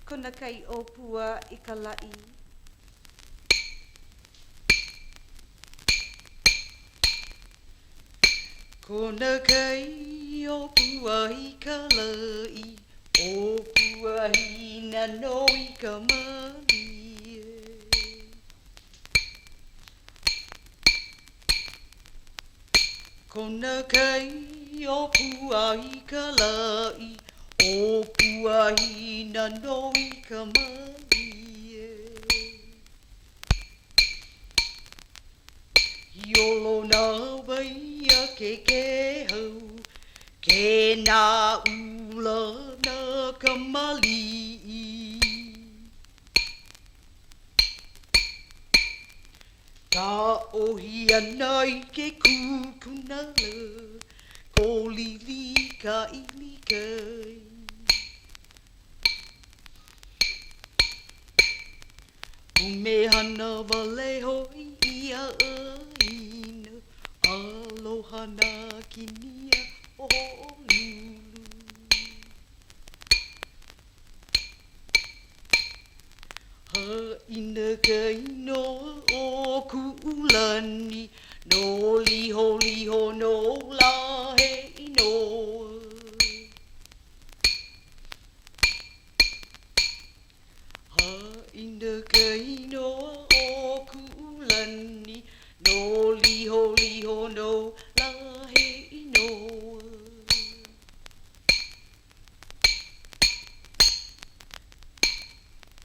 Kona kai o pua I ka lai. Kona kai o pua I ka lai. O pua hina no I ka mali. Kona kai o pua I ka lai. O pua hina no I ka mali. Iolo nā waia ke hau. Ke nā ula nā ka mali. Ka ohi ana I ke kukuna le. Ko lili ka ili kai. Umehana wale hoi ia ina. Aloha nā kinia o lulu. Haina ka inoa o kuulani. No liho liho no lahe inoa. Haina ka inoa o kuulani. No liho liho no lahe inoa.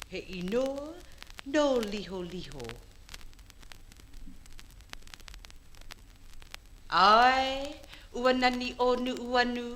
He inoa no liho liho. Ai, ua nani o nu anu.